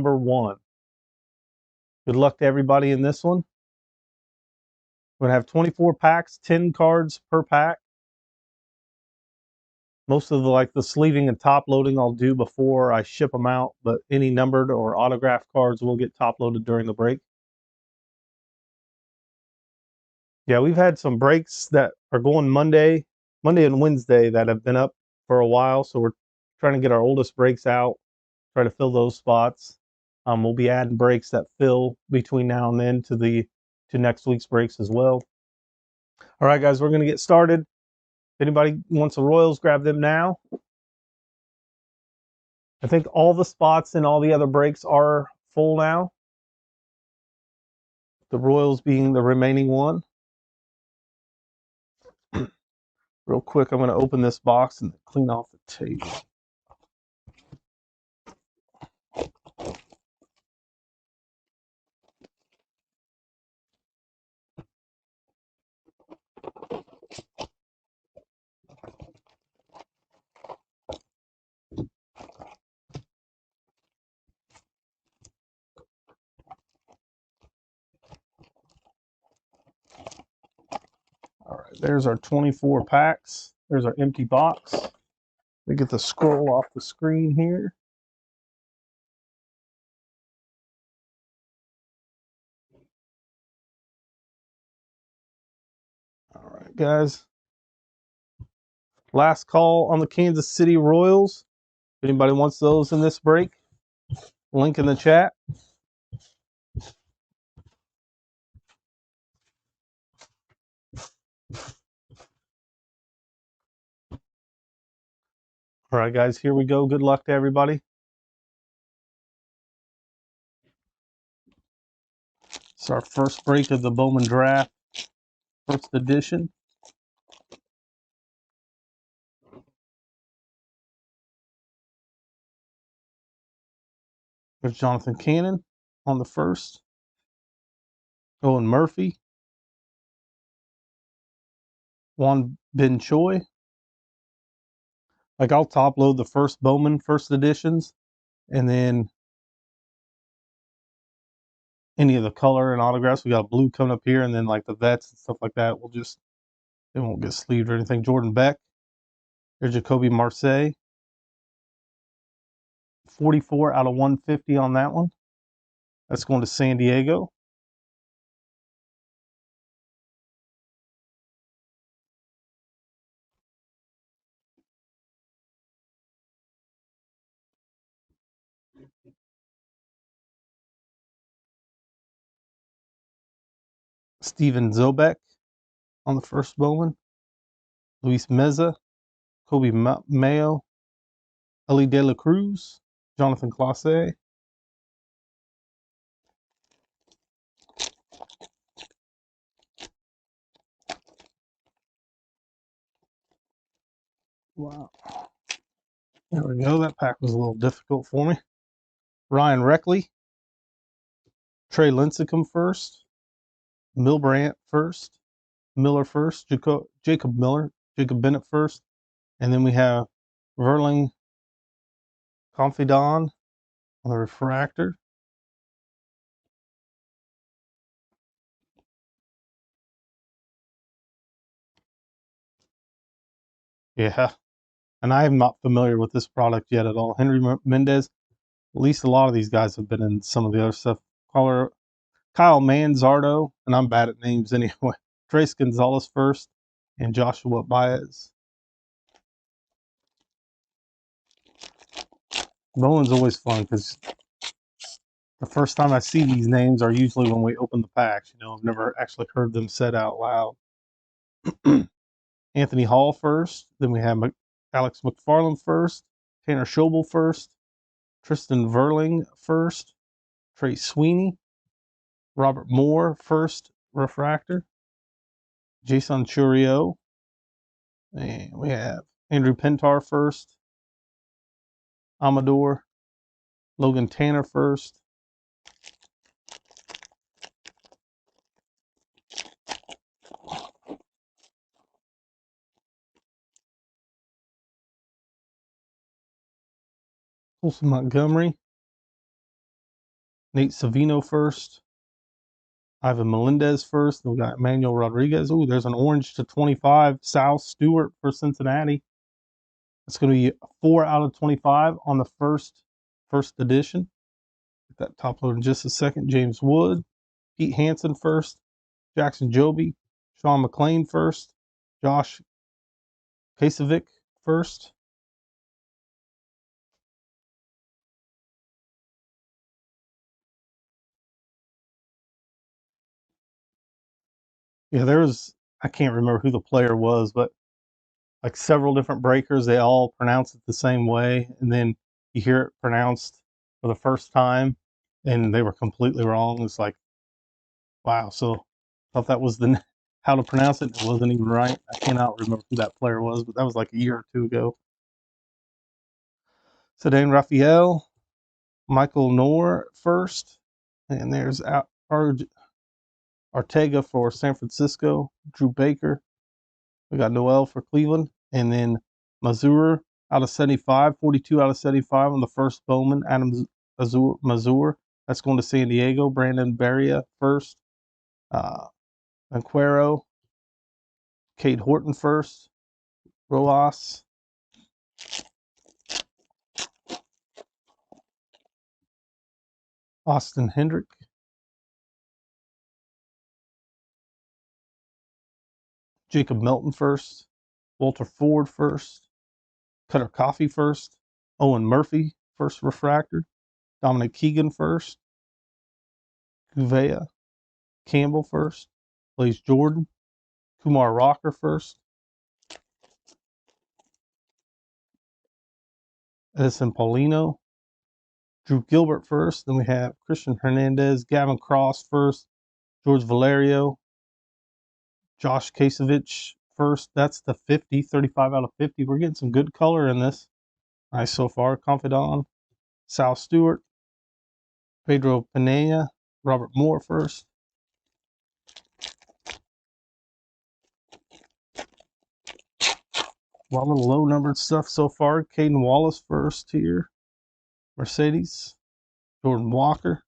number 1. Good luck to everybody in this one. We're going to have 24 packs, 10 cards per pack. Most of the sleeving and top loading I'll do before I ship them out, but any numbered or autographed cards will get top loaded during the break. Yeah, we've had some breaks that are going Monday and Wednesday that have been up for a while, so we're trying to get our oldest breaks out, try to fill those spots. We'll be adding breaks that fill between now and then to next week's breaks as well. All right, guys, we're going to get started. If anybody wants the Royals, grab them now. I think all the spots in all the other breaks are full now. The Royals being the remaining one. Real quick, I'm going to open this box and clean off the tape. All right, there's our 24 packs. There's our empty box. We get the scroll off the screen here. All right, guys. Last call on the Kansas City Royals. If anybody wants those in this break, link in the chat. All right, guys, here we go. Good luck to everybody. It's our first break of the Bowman Draft, first edition. There's Jonathan Cannon on the first. Owen Murphy. Juan Ben Choi. I'll top load the first Bowman first editions, and then any of the color and autographs. We got blue coming up here, and then the vets and stuff like that. They won't get sleeved or anything. Jordan Beck. There's Jacoby Marseille. 44 out of 150 on that one. That's going to San Diego. Steven Zobek on the first Bowman. Luis Meza. Kobe Mayo. Ellie De La Cruz. Jonathan Clase. Wow. There we go. That pack was a little difficult for me. Ryan Reckley. Trey Lincecum first. Milbrandt first. Miller first. Jacob Miller. Jacob Bennett first. And then we have Verling Confidon on the refractor. Yeah. And I am not familiar with this product yet at all. Henry Mendez. At least a lot of these guys have been in some of the other stuff. Kyle Manzardo, and I'm bad at names anyway. Trace Gonzalez first, and Joshua Baez. Bowman's always fun because the first time I see these names are usually when we open the packs. I've never actually heard them said out loud. Anthony Hall first. Then we have Alex McFarland first. Tanner Schobel first. Tristan Verling first. Trey Sweeney. Robert Moore first refractor. Jason Churio. And we have Andrew Pintar first. Amador. Logan Tanner first. Colson Montgomery. Nate Savino first. Ivan Melendez first. Then we got Emmanuel Rodriguez. Ooh, there's an orange to 25. Sal Stewart for Cincinnati. It's going to be 4 out of 25 on the first edition. Get that top load in just a second. James Wood, Pete Hansen first. Jackson Joby, Sean McLean first. Josh Kasovic first. Yeah, I can't remember who the player was, but like several different breakers, they all pronounce it the same way. And then you hear it pronounced for the first time and they were completely wrong. It's like, wow. So I thought that was how to pronounce it. It wasn't even right. I cannot remember who that player was, but that was like a year or two ago. Ceddanne Raphael, Michael Noor first. And there's Ortega for San Francisco, Drew Baker. We got Noel for Cleveland, and then Mazur out of 75, 42 out of 75 on the first Bowman. Adam Mazur, that's going to San Diego. Brandon Barria first. Manquero, Cade Horton first. Rojas. Austin Hendrick. Jacob Melton first. Walter Ford first. Cutter Coffee first. Owen Murphy first refractor. Dominic Keegan first. Gouveia. Campbell first. Blaze Jordan. Kumar Rocker first. Edison Paulino. Drew Gilbert first. Then we have Christian Hernandez. Gavin Cross first. George Valerio. Josh Kasevich first. That's the 50. 35 out of 50. We're getting some good color in this. Nice so far. Confidant. Sal Stewart. Pedro Pineda. Robert Moore first. A lot of low numbered stuff so far. Caden Wallace first here. Mercedes. Jordan Walker.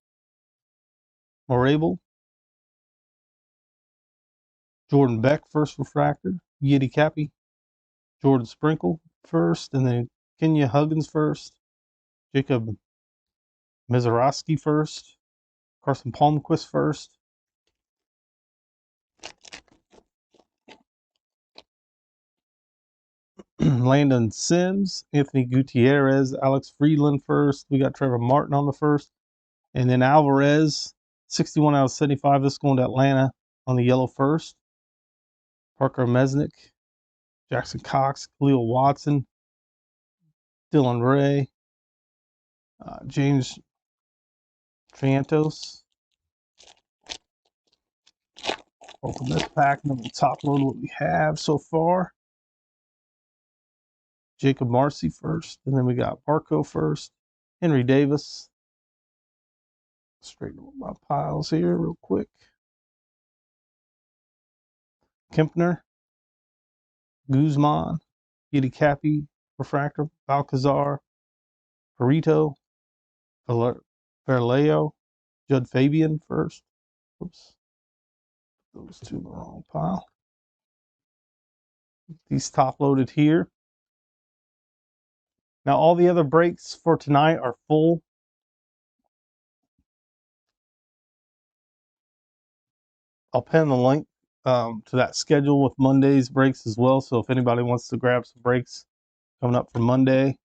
Morable. Jordan Beck first refractor. Yeti Cappy. Jordan Sprinkle first. And then Kenya Huggins first. Jacob Mizorowski first. Carson Palmquist first. Landon Sims, Anthony Gutierrez, Alex Friedland first. We got Trevor Martin on the first. And then Alvarez, 61 out of 75. This is going to Atlanta on the yellow first. Parker Mesnick, Jackson Cox, Khalil Watson, Dylan Ray, James Triantos. Open this pack and then we'll top load what we have so far. Jacob Marcy first, and then we got Barco first. Henry Davis. Straighten up my piles here real quick. Kempner. Guzman. Yeti Cappy. Refractor. Balcazar. Perito. Verleo. Judd Fabian first. Oops. Those two in the wrong pile. These top loaded here. Now all the other breaks for tonight are full. I'll pin the link to that schedule with Monday's breaks as well. So if anybody wants to grab some breaks coming up for Monday.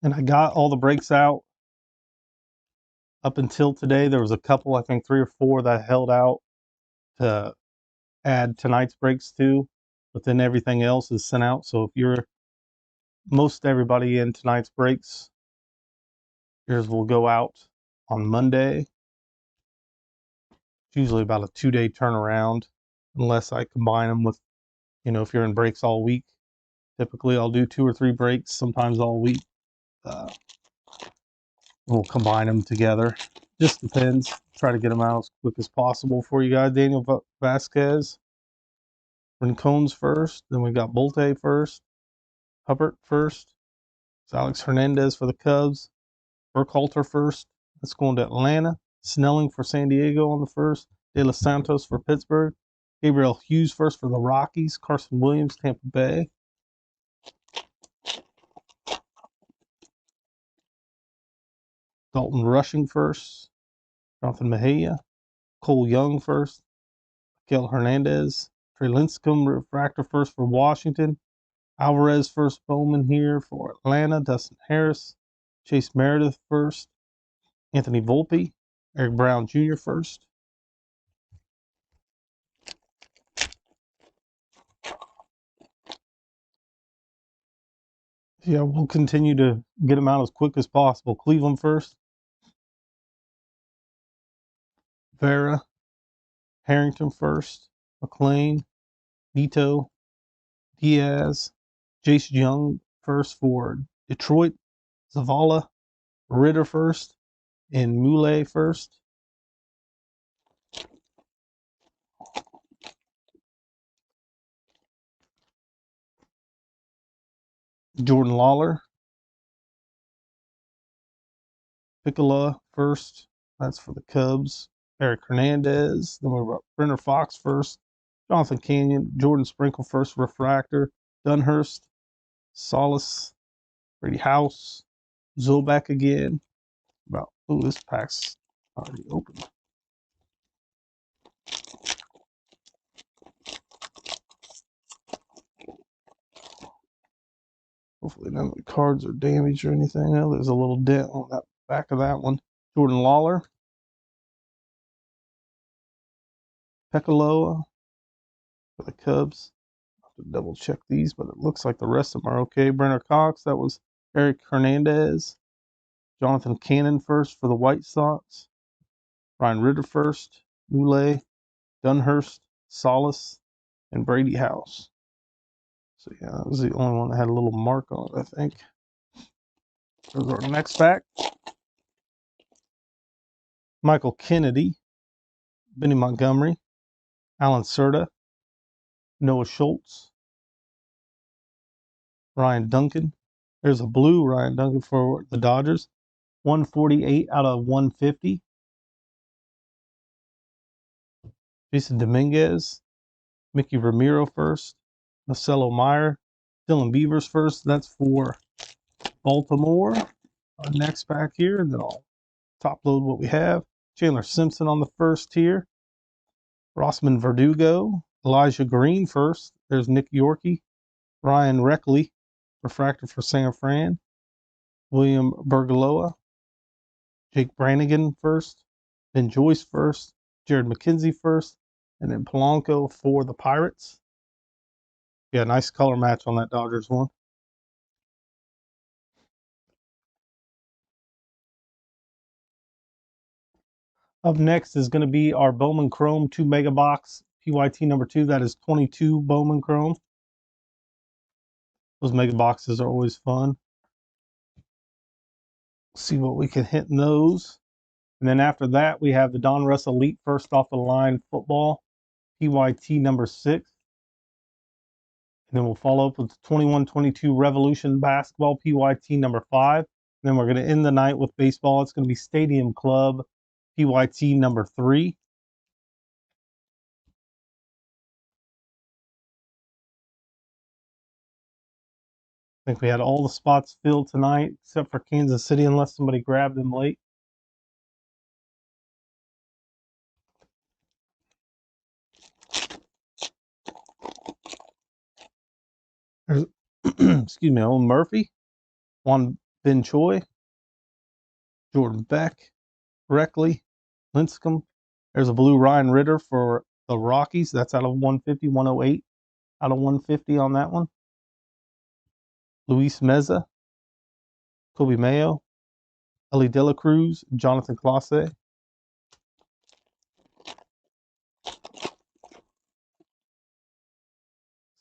And I got all the breaks out up until today. There was a couple, I think 3 or 4 that I held out to add tonight's breaks to, but then everything else is sent out. So if you're most everybody in tonight's breaks, yours will go out on Monday. It's usually about a 2-day turnaround, unless I combine them with, if you're in breaks all week. Typically I'll do 2 or 3 breaks, sometimes all week. We'll combine them together. Just depends. Try to get them out as quick as possible for you guys. Daniel Vasquez, Rincones first. Then we got Bolte first. Hubbard first. It's Alex Hernandez for the Cubs. Burkhalter first. That's going to Atlanta. Snelling for San Diego on the first. De Los Santos for Pittsburgh. Gabriel Hughes first for the Rockies. Carson Williams, Tampa Bay. Dalton Rushing first. Jonathan Mejia. Cole Young first. Miguel Hernandez. Trey Lincecum refractor first for Washington. Alvarez first Bowman here for Atlanta. Dustin Harris. Chase Meredith first. Anthony Volpe. Eric Brown Jr. first. Yeah, we'll continue to get them out as quick as possible. Cleveland first. Vera. Harrington first. McLean. Nito. Diaz. Jace Young first for Detroit. Zavala. Ritter first. And Mule first. Jordan Lawler. Piccolo first. That's for the Cubs. Eric Hernandez. Then we've got Brenner Fox first. Jonathan Canyon. Jordan Sprinkle first. Refractor. Dunhurst. Solis. Brady House. Zobak again. Oh, this pack's already open. Hopefully none of the cards are damaged or anything. Oh, there's a little dent on that back of that one. Jordan Lawler. Pekaloa for the Cubs. I'll have to double check these, but it looks like the rest of them are okay. Brenner Cox. That was Eric Hernandez. Jonathan Cannon first for the White Sox. Ryan Ritter first. Mule. Dunhurst. Solis. And Brady House. So yeah, that was the only one that had a little mark on it, I think. There's our next pack. Michael Kennedy, Benny Montgomery, Alan Cerda, Noah Schultz, Ryan Duncan. There's a blue Ryan Duncan for the Dodgers. 148 out of 150. Jason Dominguez, Mickey Ramiro first, Marcelo Meyer, Dylan Beavers first. That's for Baltimore. Our next pack here, and then I'll top load what we have. Chandler Simpson on the first tier. Rossman Verdugo, Elijah Green first. There's Nick Yorkie, Ryan Reckley, refractor for San Fran. William Bergaloa, Jake Brannigan first. Ben Joyce first. Jared McKenzie first. And then Polanco for the Pirates. Yeah, nice color match on that Dodgers one. Up next is going to be our Bowman Chrome 2 Mega Box PYT number 2. That is 22 Bowman Chrome. Those mega boxes are always fun. See what we can hit in those. And then after that, we have the Donruss Elite First Off the Line Football PYT number 6. And then we'll follow up with the 21-22 Revolution Basketball PYT number 5. And then we're going to end the night with baseball. It's going to be Stadium Club PYT number 3. I think we had all the spots filled tonight, except for Kansas City, unless somebody grabbed them late. There's, excuse me, Owen Murphy, Juan Ben Choi, Jordan Beck, Reckley, Lincecum. There's a blue Ryan Ritter for the Rockies. That's out of 150, 108 out of 150 on that one. Luis Meza, Kobe Mayo, Ellie De La Cruz, Jonathan Clase.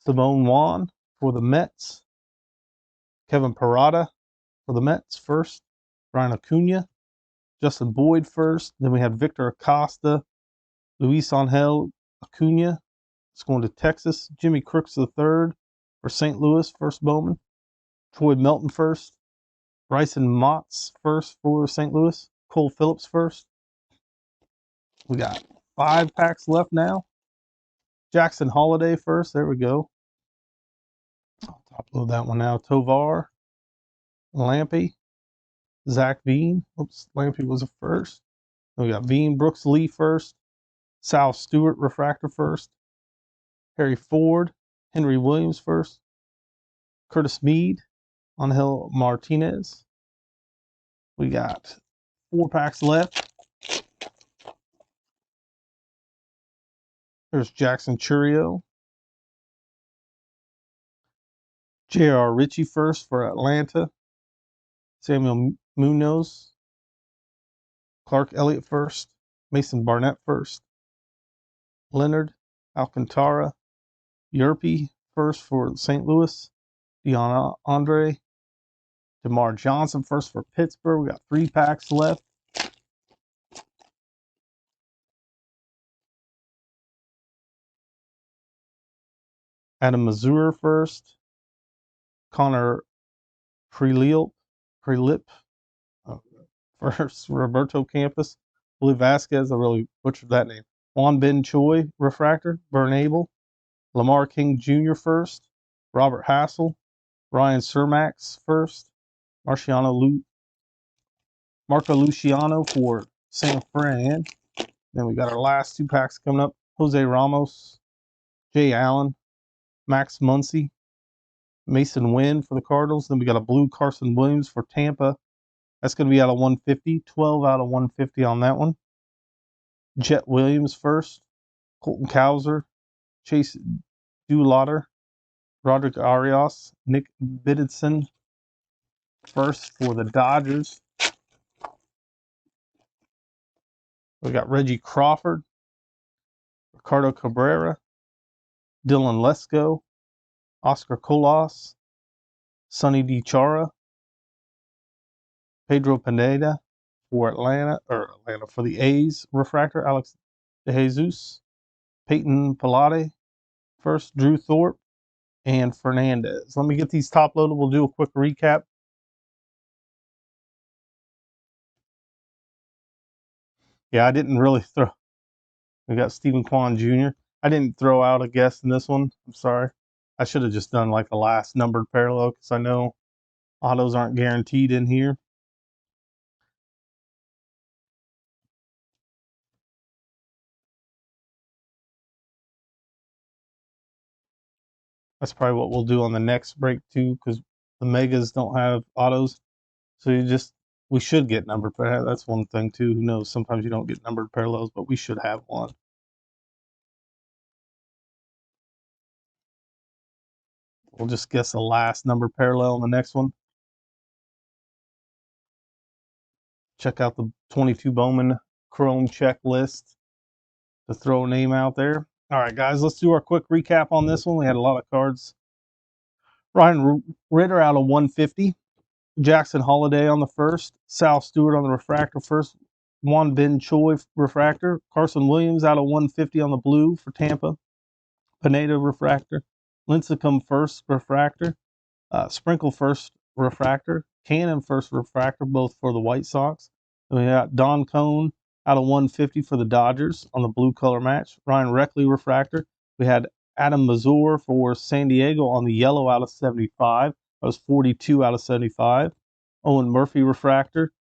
Simone Juan for the Mets. Kevin Parada for the Mets first. Brian Acuna. Justin Boyd first. Then we had Victor Acosta, Luis Angel Acuna. It's going to Texas. Jimmy Crooks III for St. Louis, first Bowman. Troy Melton first. Bryson Motts first for St. Louis. Cole Phillips first. We got 5 packs left now. Jackson Holiday first. There we go. I'll top load that one now. Tovar, Lampy, Zach Veen. Oops, Lampy was a first. Then we got Veen, Brooks Lee first. Sal Stewart, refractor first. Harry Ford, Henry Williams first. Curtis Mead, Angel Martinez. We got 4 packs left. There's Jackson Chourio. J.R. Ritchie first for Atlanta. Samuel Munoz. Clark Elliott first. Mason Barnett first. Leonard Alcantara. Yerpe first for St. Louis. Deon Andre. DeMar Johnson first for Pittsburgh. We got 3 packs left. Adam Mazur first. Connor Prelip first. Roberto Campos. Willie Vasquez, I really butchered that name. Juan Ben Choi, refractor. Vern Abel. Lamar King Jr. first. Robert Hassel. Ryan Sermax first. Marco Luciano for San Fran. Then we got our last 2 packs coming up. Jose Ramos. Jay Allen. Max Muncy. Mason Wynn for the Cardinals. Then we got a blue Carson Williams for Tampa. That's going to be out of 150. 12 out of 150 on that one. Jet Williams first. Colton Cowser. Chase Doolauder. Roderick Arias. Nick Biddison first for the Dodgers. We got Reggie Crawford. Ricardo Cabrera. Dylan Lesko. Oscar Colas. Sonny DiChara. Pedro Pineda for Atlanta for the A's refractor. Alex DeJesus. Peyton Pilate first. Drew Thorpe and Fernandez. Let me get these top loaded. We'll do a quick recap. Yeah, I didn't really throw. We got Stephen Kwan Jr. I didn't throw out a guess in this one. I'm sorry. I should have just done like the last numbered parallel because I know autos aren't guaranteed in here. That's probably what we'll do on the next break too, because the megas don't have autos. So we should get numbered parallels. That's one thing too. Who knows? Sometimes you don't get numbered parallels, but we should have one. We'll just guess the last numbered parallel in the next one. Check out the 22 Bowman Chrome checklist to throw a name out there. All right, guys, let's do our quick recap on this one. We had a lot of cards. Ryan Ritter out of 150. Jackson Holiday on the first. Sal Stewart on the refractor first. Juan Ben Choi refractor. Carson Williams out of 150 on the blue for Tampa. Pineda refractor. Lincecum first refractor. Sprinkle first refractor. Cannon first refractor, both for the White Sox. Then we got Don Cone out of 150 for the Dodgers on the blue color match. Ryan Reckley refractor. We had Adam Mazur for San Diego on the yellow out of 75. That was 42 out of 75. Owen Murphy refractor.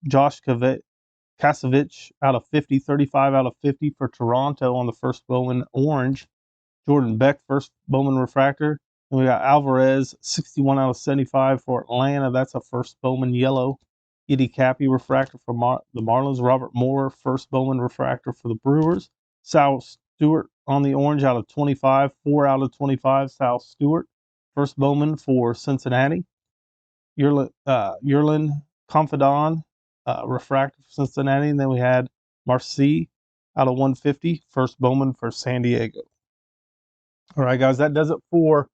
Josh Kasevich out of 50, 35 out of 50 for Toronto on the first Bowman orange. Jordan Beck, first Bowman refractor. And we got Alvarez, 61 out of 75 for Atlanta. That's a first Bowman yellow. Edie Cappy refractor for the Marlins. Robert Moore, first Bowman refractor for the Brewers. Sal Stewart on the orange out of 25, 4 out of 25. Sal Stewart, first Bowman for Cincinnati. Yerlin Confidon, refractor for Cincinnati. And then we had Marcy out of 150, first Bowman for San Diego. All right, guys, that does it for